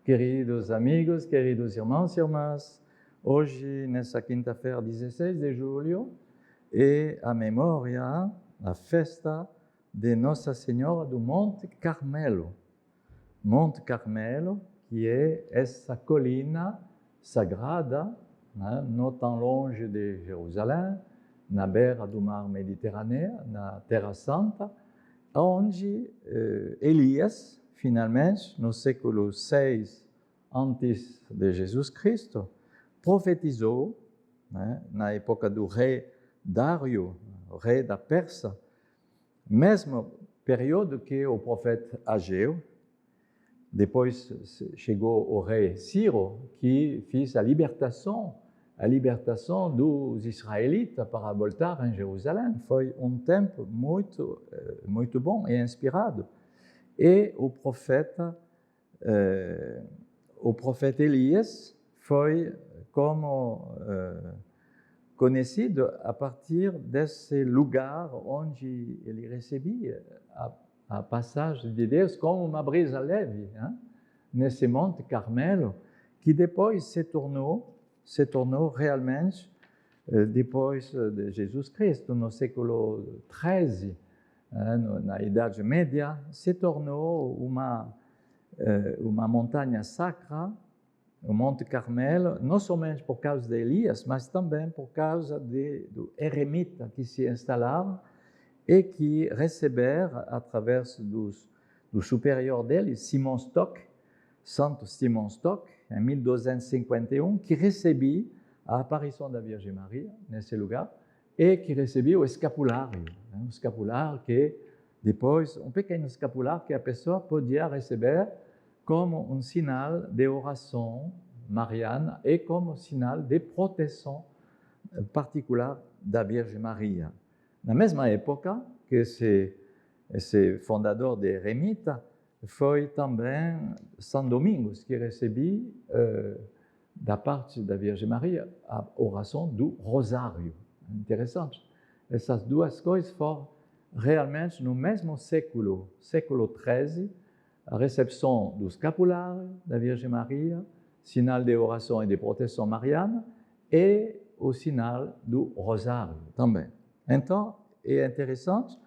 Queridos amigos, queridos irmãos e irmãs, hoje, nessa quinta-feira, 16 de julho, é a memória, a festa de Nossa Senhora do Monte Carmelo. Monte Carmelo, que é essa colina sagrada, né, não tão longe de Jerusalém, na beira do mar Mediterrâneo, na Terra Santa, onde Elias, finalmente, no século VI antes de Jesus Cristo, profetizou, né, na época do rei Dário, o rei da Pérsia, mesmo período que o profeta Ageu. Depois chegou o rei Ciro, que fez a libertação dos israelitas para voltar em Jerusalém. Foi um tempo muito bom e inspirado. E o profeta Elias foi como conhecido a partir desse lugar onde ele recebia a passagem de Deus como uma brisa leve, hein? Nesse Monte Carmelo, que depois se tornou realmente, depois de Jesus Cristo, no século XIII, na Idade Média, se tornou uma montanha sacra, o Monte Carmelo, não somente por causa de Elias, mas também por causa do eremita que se instalaram e que receberam, através do superior dele, Simon Stock, Santo Simon Stock, em 1251, que recebia a aparição da Virgem Maria nesse lugar e que recebia o escapulário. Um escapulário que, depois, um pequeno escapulário que a pessoa podia receber como um sinal de oração mariana e como sinal de proteção particular da Virgem Maria. Na mesma época que esse fundador de eremita, foi também São Domingos que recebia, da parte da Virgem Maria, a oração do Rosário. Interessante. Essas duas coisas foram realmente no mesmo século XIII, a recepção do escapulário da Virgem Maria, sinal de oração e de proteção mariana, e o sinal do Rosário também. Então, é interessante,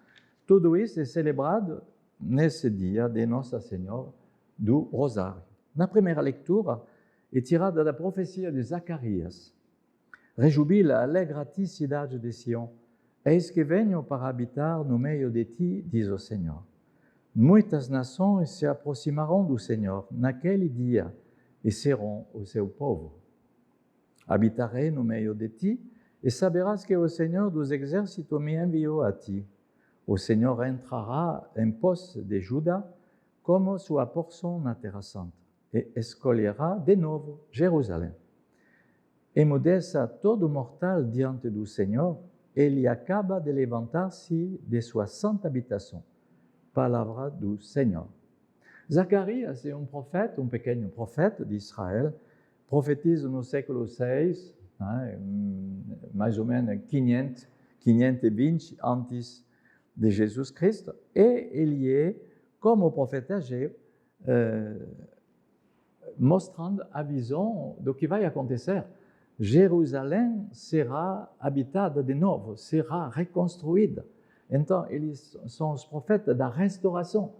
tudo isso é celebrado nesse dia de Nossa Senhora do Rosário. Na primeira leitura, é tirada da profecia de Zacarias. Rejubila, alegra-te, cidade de Sião, eis que venho para habitar no meio de ti, diz o Senhor. Muitas nações se aproximarão do Senhor naquele dia e serão o seu povo. Habitarei no meio de ti e saberás que o Senhor dos exércitos me enviou a ti. O Senhor entrará em posse de Judá como sua porção na Terra Santa e escolherá de novo Jerusalém. Emudeça todo mortal diante do Senhor, ele acaba de levantar-se de sua santa habitação. Palavra do Senhor. Zacarias é um profeta, um pequeno profeta de Israel, profetiza no século VI, né, mais ou menos 520 antes de Jesus Cristo, e ele é, como o profeta Ageu, mostrando a visão do que vai acontecer. Jerusalém será habitada de novo, será reconstruída. Então, eles são os profetas da restauração.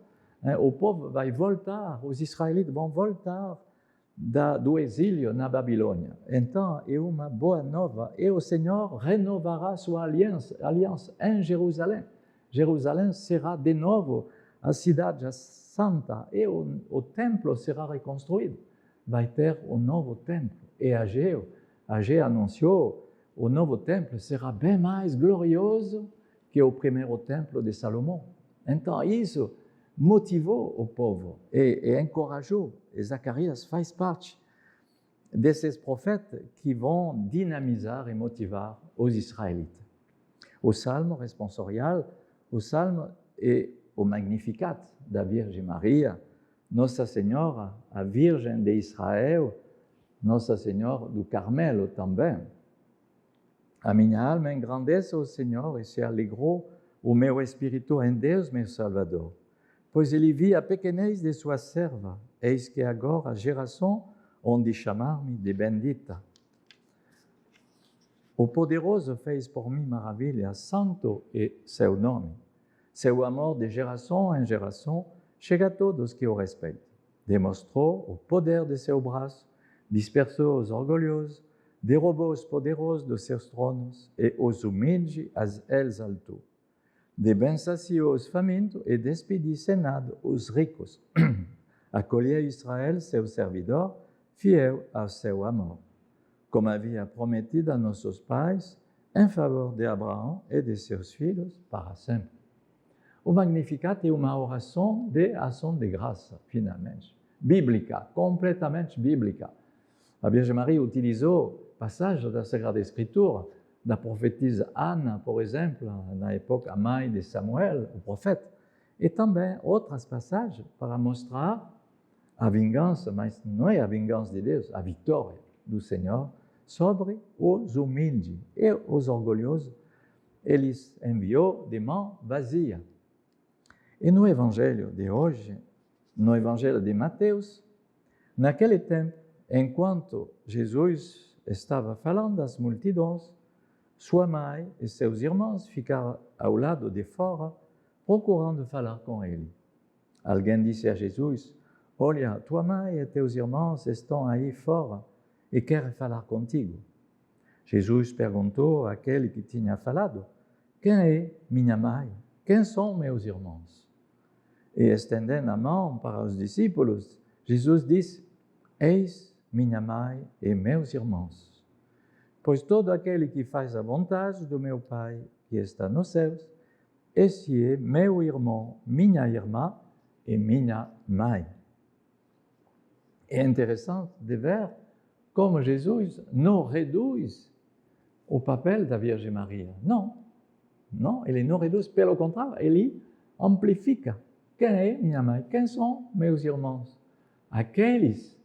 O povo vai voltar, os israelitas vão voltar do exílio na Babilônia. Então, é uma boa nova. E o Senhor renovará sua aliança em Jerusalém. Jerusalém será de novo a cidade santa e o templo será reconstruído. Vai ter um novo templo. E Ageu anunciou o novo templo será bem mais glorioso que o primeiro templo de Salomão. Então, isso motivou o povo e encorajou. E Zacarias faz parte desses profetas que vão dinamizar e motivar os israelitas. O salmo responsorial, o salmo é o Magnificat da Virgem Maria, Nossa Senhora, a Virgem de Israel, Nossa Senhora do Carmelo também. A minha alma engrandece o Senhor e se alegrou o meu espírito em Deus, meu Salvador, pois ele viu a pequenez de sua serva. eis que agora a geração onde chamar-me de bendita. O poderoso fez por mim maravilhas, santo é seu nome. Seu amor de geração em geração chega a todos que o respeitam. Demonstrou o poder de seu braço, dispersou os orgulhosos, derrubou os poderosos dos seus tronos e os humildes exaltou. De bem saciou os famintos e despediu sem nada os ricos. Acolheu Israel, seu servidor, fiel ao seu amor, como havia prometido a nossos pais, em favor de Abraão e de seus filhos para sempre. O Magnificat é uma oração de ação de graça, finalmente, bíblica, completamente bíblica. A Virgem Maria utilizou passagens da Sagrada Escritura, da profetisa Ana, por exemplo, na época, a mãe de Samuel, o profeta, e também outras passagens para mostrar a vingança, mas não é a vingança de Deus, a vitória do Senhor sobre os humildes e os orgulhosos. Ele enviou de mão vazia. E no Evangelho de hoje, no Evangelho de Mateus, naquele tempo, enquanto Jesus estava falando às multidões, sua mãe e seus irmãos ficaram ao lado de fora, procurando falar com ele. Alguém disse a Jesus: olha, tua mãe e teus irmãos estão aí fora e querem falar contigo. Jesus perguntou àquele que tinha falado: quem é minha mãe? Quem são meus irmãos? E estendendo a mão para os discípulos, Jesus disse: eis minha mãe e meus irmãos. Pois todo aquele que faz a vontade do meu Pai que está nos céus, esse é meu irmão, minha irmã e minha mãe. É interessante de ver como Jesus não reduz o papel da Virgem Maria. Não, ele não reduz, pelo contrário, ele amplifica. Quem é minha mãe? Quem são meus irmãos? Aqueles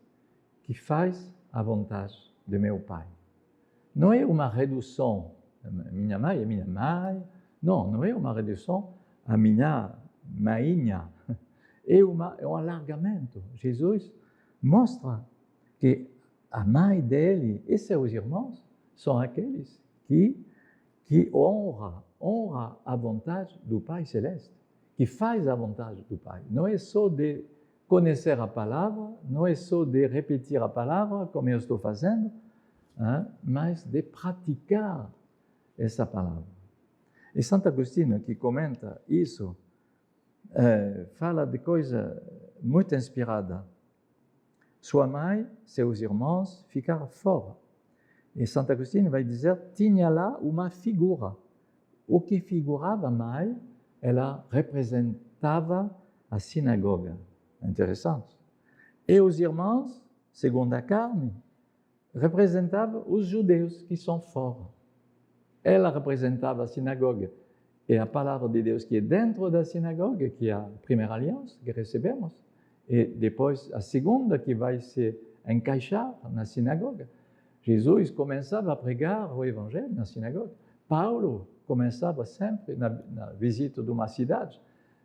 que fazem a vontade de meu Pai. Não é uma redução, minha mãe é minha mãe. Não é uma redução a minha mainha. É um alargamento. Jesus mostra que a mãe dele e seus irmãos são aqueles que honra a vontade do Pai Celeste, que faz a vontade do Pai. Não é só de conhecer a palavra, não é só de repetir a palavra, como eu estou fazendo, mas de praticar essa palavra. E Santo Agostinho, que comenta isso, fala de coisa muito inspirada. Sua mãe, seus irmãos ficaram fora. E Santo Agostinho vai dizer, tinha lá uma figura. O que figurava a mãe, ela representava a sinagoga. Interessante. E os irmãos, segundo a carne, representavam os judeus que são fora. Ela representava a sinagoga. E a palavra de Deus que é dentro da sinagoga, que é a primeira aliança que recebemos, e depois a segunda que vai se encaixar na sinagoga. Jesus começava a pregar o Evangelho na sinagoga. Paulo começava sempre, na visita de uma cidade,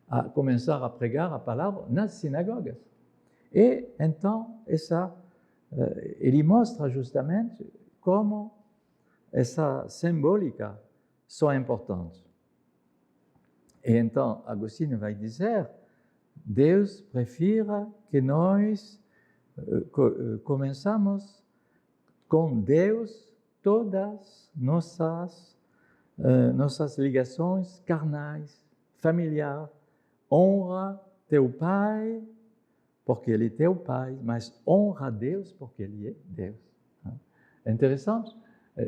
a começar a pregar a palavra nas sinagogas. E então, ele mostra justamente como essa simbólica são importantes. E então, Agostinho vai dizer, Deus prefere que nós começamos com Deus todas nossas ligações carnais, familiares. Honra teu pai, porque ele é teu pai, mas honra Deus, porque ele é Deus. É interessante.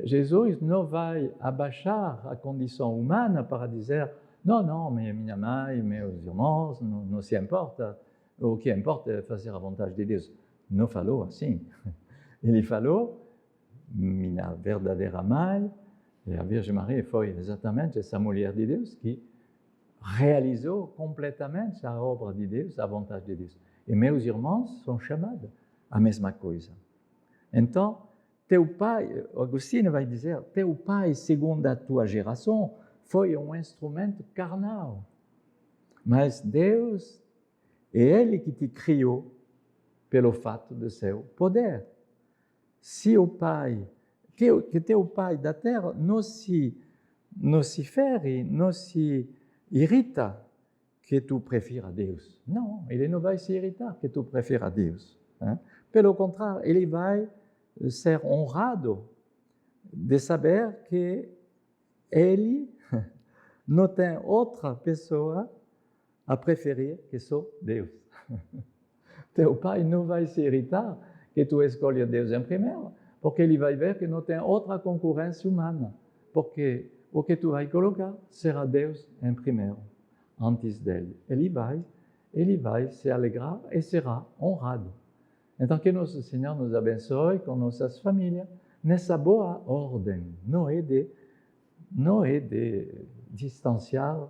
Jesus não vai abaixar a condição humana para dizer não, minha mãe, meus irmãos, não se importa. O que importa é fazer a vontade de Deus. Não falou assim. Ele falou, minha verdadeira mãe, e a Virgem Maria foi exatamente essa mulher de Deus que realizou completamente a obra de Deus, a vontade de Deus. E meus irmãos são chamados a mesma coisa. Então, teu pai, Agostinho vai dizer, teu pai, segundo a tua geração, foi um instrumento carnal. Mas Deus, é Ele que te criou, pelo fato de seu poder. Se o Pai, que teu Pai da terra, não se fere, não se irrita que tu prefira Deus. Não, ele não vai se irritar que tu prefira Deus. Hein? Pelo contrário, ele vai ser honrado de saber que ele não tem outra pessoa a preferir que só Deus. Teu Pai não vai se irritar que tu escolhas Deus em primeiro, porque ele vai ver que não tem outra concorrência humana, porque o que tu vai colocar será Deus em primeiro, antes dele. Ele vai se alegrar e será honrado. Então, que nosso Senhor nos abençoe com nossas famílias nessa boa ordem. Não é de distanciar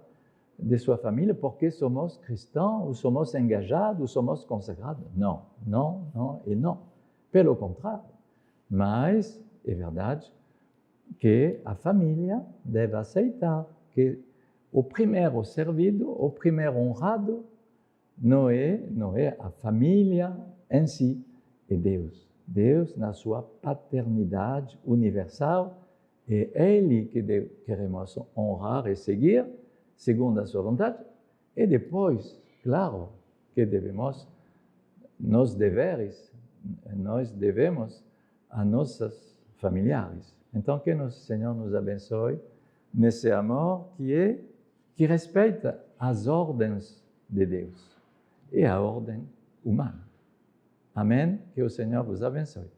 de sua família porque somos cristãos, ou somos engajados, ou somos consagrados. Não, não, não e não. Pelo contrário. Mas é verdade que a família deve aceitar que o primeiro servido, o primeiro honrado, não é a família em si, é Deus. Deus, na sua paternidade universal, é Ele que queremos honrar e seguir, segundo a sua vontade, e depois, claro, que devemos devemos a nossos familiares. Então, que nosso Senhor nos abençoe nesse amor que respeita as ordens de Deus e a ordem humana. Amém? Que o Senhor vos abençoe.